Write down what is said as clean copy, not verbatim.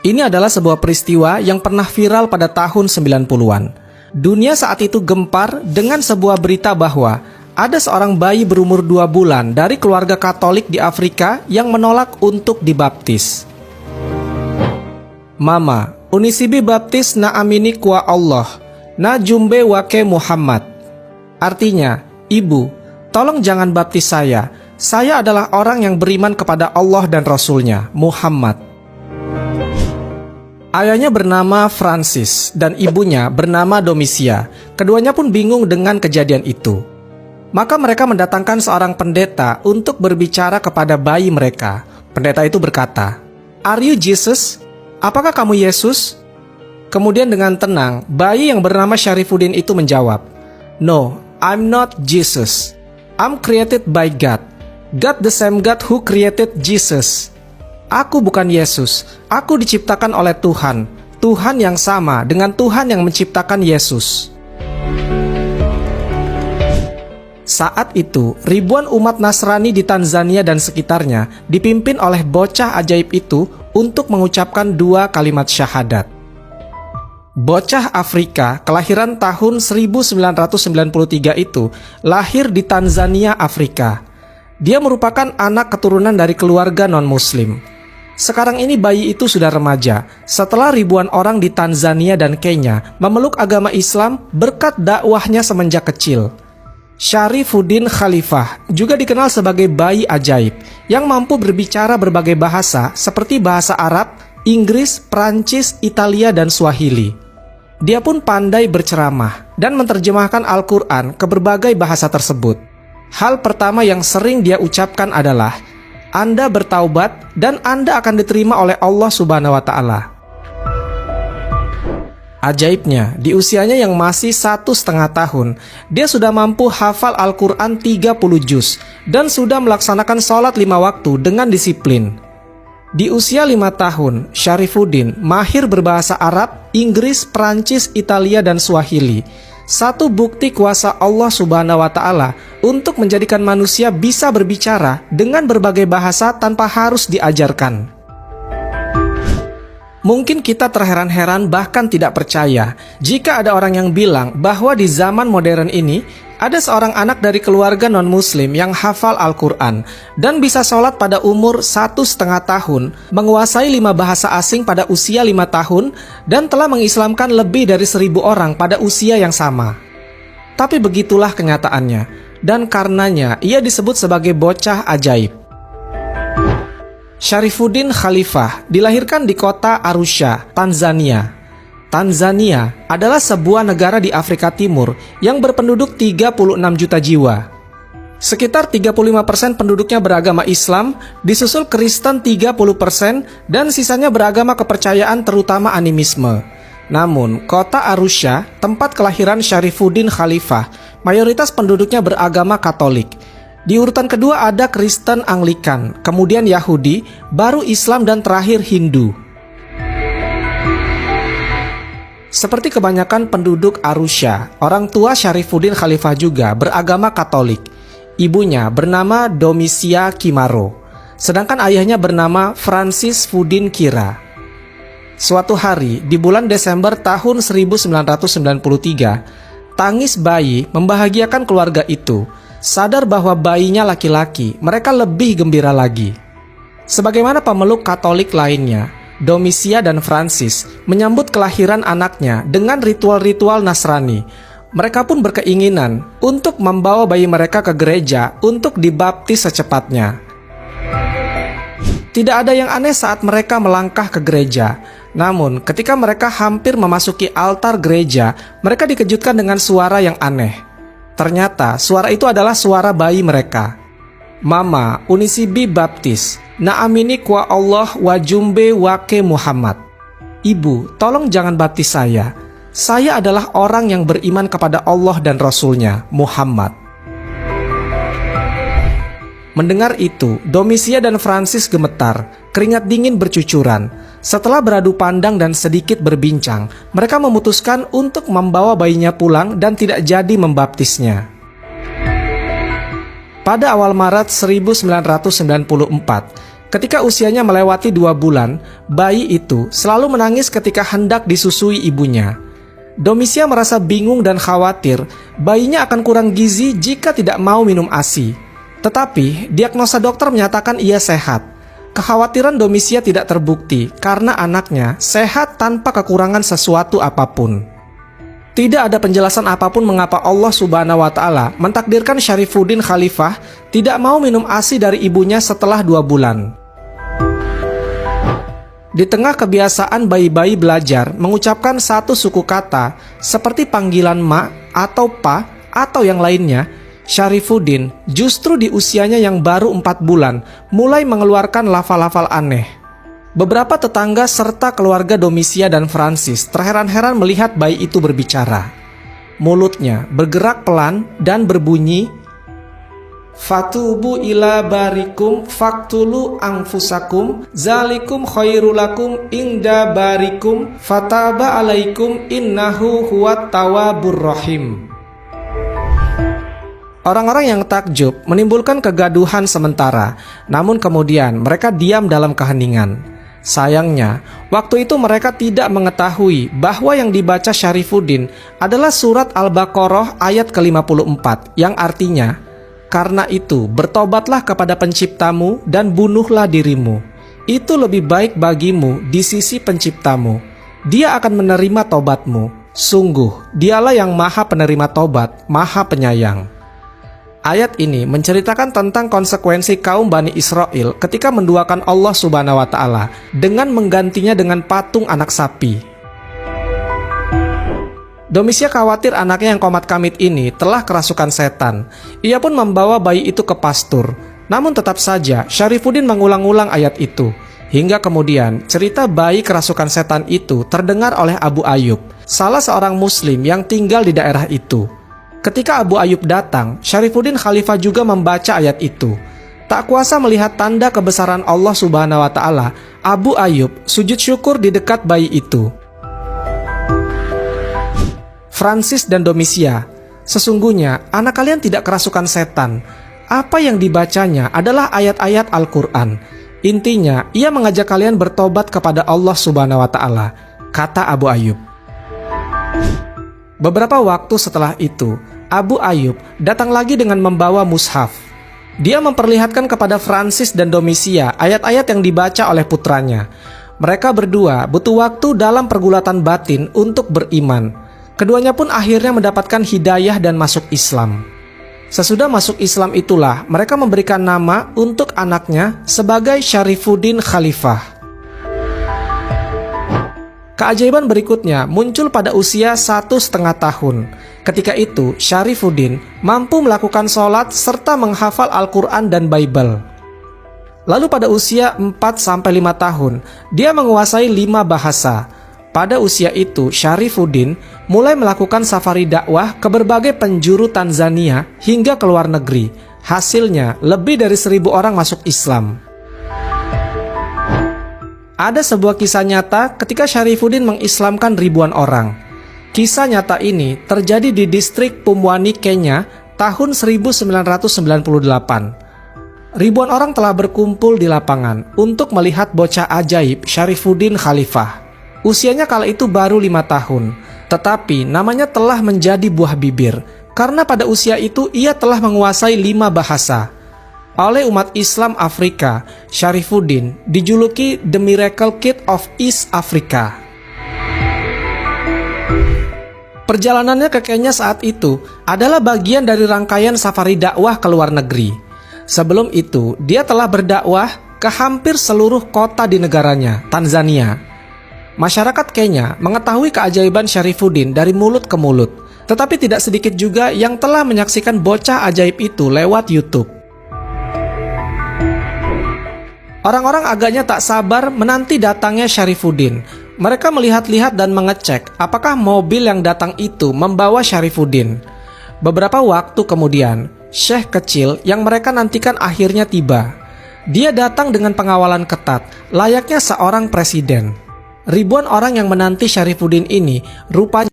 Ini adalah sebuah peristiwa yang pernah viral pada tahun 90-an. Dunia saat itu gempar dengan sebuah berita bahwa ada seorang bayi berumur 2 bulan dari keluarga Katolik di Afrika yang menolak untuk dibaptis. Mama, unisibi baptis na amini kwa Allah, na jumbe wake Muhammad. Artinya, Ibu, tolong jangan baptis saya. Saya adalah orang yang beriman kepada Allah dan Rasul-Nya, Muhammad. Ayahnya bernama Francis dan ibunya bernama Domisia. Keduanya pun bingung dengan kejadian itu. Maka mereka mendatangkan seorang pendeta untuk berbicara kepada bayi mereka. Pendeta itu berkata, "Are you Jesus? Apakah kamu Yesus?" Kemudian dengan tenang, bayi yang bernama Syarifuddin itu menjawab, "No, I'm not Jesus. I'm created by God. God the same God who created Jesus. Aku bukan Yesus, aku diciptakan oleh Tuhan, Tuhan yang sama dengan Tuhan yang menciptakan Yesus." Saat itu, ribuan umat Nasrani di Tanzania dan sekitarnya dipimpin oleh bocah ajaib itu untuk mengucapkan 2 kalimat syahadat. Bocah Afrika kelahiran tahun 1993 itu lahir di Tanzania, Afrika. Dia merupakan anak keturunan dari keluarga non-muslim. Sekarang ini bayi itu sudah remaja setelah ribuan orang di Tanzania dan Kenya memeluk agama Islam berkat dakwahnya semenjak kecil. Syarifuddin Khalifah juga dikenal sebagai bayi ajaib yang mampu berbicara berbagai bahasa seperti bahasa Arab, Inggris, Prancis, Italia, dan Swahili. Dia pun pandai berceramah dan menerjemahkan Al-Quran ke berbagai bahasa tersebut. Hal pertama yang sering dia ucapkan adalah, "Anda bertaubat dan Anda akan diterima oleh Allah Subhanahu wa Ta'ala." Ajaibnya, di usianya yang masih 1,5 tahun, dia sudah mampu hafal Al-Quran 30 juz dan sudah melaksanakan sholat 5 waktu dengan disiplin. Di usia 5 tahun, Syarifuddin mahir berbahasa Arab, Inggris, Prancis, Italia, dan Swahili. Satu bukti kuasa Allah Subhanahu wa Ta'ala untuk menjadikan manusia bisa berbicara dengan berbagai bahasa tanpa harus diajarkan. Mungkin kita terheran-heran bahkan tidak percaya jika ada orang yang bilang bahwa di zaman modern ini ada seorang anak dari keluarga non-muslim yang hafal Al-Quran dan bisa sholat pada umur 1,5 tahun, menguasai 5 bahasa asing pada usia 5 tahun, dan telah mengislamkan lebih dari 1.000 orang pada usia yang sama. Tapi begitulah kenyataannya, dan karenanya ia disebut sebagai bocah ajaib. Syarifuddin Khalifah dilahirkan di kota Arusha, Tanzania. Tanzania adalah sebuah negara di Afrika Timur yang berpenduduk 36 juta jiwa. Sekitar 35% penduduknya beragama Islam, disusul Kristen 30%, dan sisanya beragama kepercayaan terutama animisme. Namun, kota Arusha, tempat kelahiran Syarifuddin Khalifah, mayoritas penduduknya beragama Katolik. Di urutan kedua ada Kristen Anglikan, kemudian Yahudi, baru Islam, dan terakhir Hindu. Seperti kebanyakan penduduk Arusha, orang tua Syarifuddin Khalifah juga beragama Katolik. Ibunya bernama Domisia Kimaro, sedangkan ayahnya bernama Francis Fuddin Kira. Suatu hari di bulan Desember tahun 1993, tangis bayi membahagiakan keluarga itu. Sadar bahwa bayinya laki-laki, mereka lebih gembira lagi. Sebagaimana pemeluk Katolik lainnya, Domisia dan Francis menyambut kelahiran anaknya dengan ritual-ritual Nasrani. Mereka pun berkeinginan untuk membawa bayi mereka ke gereja untuk dibaptis secepatnya. Tidak ada yang aneh saat mereka melangkah ke gereja. Namun, ketika mereka hampir memasuki altar gereja, mereka dikejutkan dengan suara yang aneh. Ternyata suara itu adalah suara bayi mereka. "Mama, unisibi baptis, na amini kwa Allah wa jumbe wake Muhammad." Ibu, tolong jangan baptis saya. Saya adalah orang yang beriman kepada Allah dan Rasul-Nya, Muhammad. Mendengar itu, Domisia dan Francis gemetar, keringat dingin bercucuran. Setelah beradu pandang dan sedikit berbincang, mereka memutuskan untuk membawa bayinya pulang dan tidak jadi membaptisnya. Pada awal Maret 1994, Ketika usianya melewati 2 bulan, bayi itu selalu menangis ketika hendak disusui ibunya. Domisia merasa bingung dan khawatir bayinya akan kurang gizi jika tidak mau minum ASI. Tetapi diagnosa dokter menyatakan ia sehat. Kekhawatiran Domisia tidak terbukti karena anaknya sehat tanpa kekurangan sesuatu apapun. Tidak ada penjelasan apapun mengapa Allah Subhanahu wa Ta'ala mentakdirkan Syarifuddin Khalifah tidak mau minum ASI dari ibunya setelah 2 bulan. Di tengah kebiasaan bayi-bayi belajar mengucapkan satu suku kata seperti panggilan ma atau pa atau yang lainnya, Syarifuddin justru di usianya yang baru 4 bulan mulai mengeluarkan lafal-lafal aneh. Beberapa tetangga serta keluarga Domisia dan Francis terheran-heran melihat bayi itu berbicara. Mulutnya bergerak pelan dan berbunyi, "Fatubu ila barikum faktulu anfusakum zalikum khairulakum inda barikum fataba alaikum innahu huwat tawwabur rahim." Orang-orang yang takjub menimbulkan kegaduhan sementara, namun kemudian mereka diam dalam keheningan. Sayangnya, waktu itu mereka tidak mengetahui bahwa yang dibaca Syarifuddin adalah surat Al-Baqarah ayat ke-54 yang artinya, "Karena itu bertobatlah kepada penciptamu dan bunuhlah dirimu. Itu lebih baik bagimu di sisi penciptamu. Dia akan menerima tobatmu. Sungguh, dialah yang maha penerima tobat, maha penyayang." Ayat ini menceritakan tentang konsekuensi kaum Bani Israel ketika menduakan Allah Subhanahu wa Ta'ala dengan menggantinya dengan patung anak sapi. Domisia khawatir anaknya yang komat kamit ini telah kerasukan setan. Ia pun membawa bayi itu ke pastur. Namun tetap saja Syarifuddin mengulang-ulang ayat itu. Hingga kemudian cerita bayi kerasukan setan itu terdengar oleh Abu Ayyub, salah seorang muslim yang tinggal di daerah itu. Ketika Abu Ayyub datang, Syarifuddin Khalifah juga membaca ayat itu. Tak kuasa melihat tanda kebesaran Allah Subhanahu wa Ta'ala, Abu Ayyub sujud syukur di dekat bayi itu. Francis dan Domisia, sesungguhnya anak kalian tidak kerasukan setan. Apa yang dibacanya adalah ayat-ayat Al-Quran. Intinya, ia mengajak kalian bertobat kepada Allah Subhanahu wa Ta'ala, kata Abu Ayyub. Beberapa waktu setelah itu, Abu Ayyub datang lagi dengan membawa mushaf. Dia memperlihatkan kepada Francis dan Domisia ayat-ayat yang dibaca oleh putranya. Mereka berdua butuh waktu dalam pergulatan batin untuk beriman. Keduanya pun akhirnya mendapatkan hidayah dan masuk Islam. Sesudah masuk Islam itulah mereka memberikan nama untuk anaknya sebagai Syarifuddin Khalifah. Keajaiban berikutnya muncul pada usia 1,5 tahun. Ketika itu, Syarifuddin mampu melakukan sholat serta menghafal Al-Quran dan Bible. Lalu pada usia 4-5 tahun, dia menguasai 5 bahasa. Pada usia itu, Syarifuddin mulai melakukan safari dakwah ke berbagai penjuru Tanzania hingga ke luar negeri. Hasilnya, lebih dari 1.000 orang masuk Islam. Ada sebuah kisah nyata ketika Syarifuddin mengislamkan ribuan orang. Kisah nyata ini terjadi di distrik Pumwani, Kenya, tahun 1998. Ribuan orang telah berkumpul di lapangan untuk melihat bocah ajaib Syarifuddin Khalifah. Usianya kala itu baru 5 tahun, tetapi namanya telah menjadi buah bibir, karena pada usia itu ia telah menguasai 5 bahasa. Oleh umat Islam Afrika, Syarifuddin dijuluki The Miracle Kid of East Africa. Perjalanannya ke Kenya saat itu adalah bagian dari rangkaian safari dakwah ke luar negeri. Sebelum itu, dia telah berdakwah ke hampir seluruh kota di negaranya, Tanzania. Masyarakat Kenya mengetahui keajaiban Syarifuddin dari mulut ke mulut, tetapi tidak sedikit juga yang telah menyaksikan bocah ajaib itu lewat YouTube. Orang-orang agaknya tak sabar menanti datangnya Syarifuddin. Mereka melihat-lihat dan mengecek apakah mobil yang datang itu membawa Syarifuddin. Beberapa waktu kemudian, Syekh kecil yang mereka nantikan akhirnya tiba. Dia datang dengan pengawalan ketat, layaknya seorang presiden. Ribuan orang yang menanti Syarifuddin ini rupanya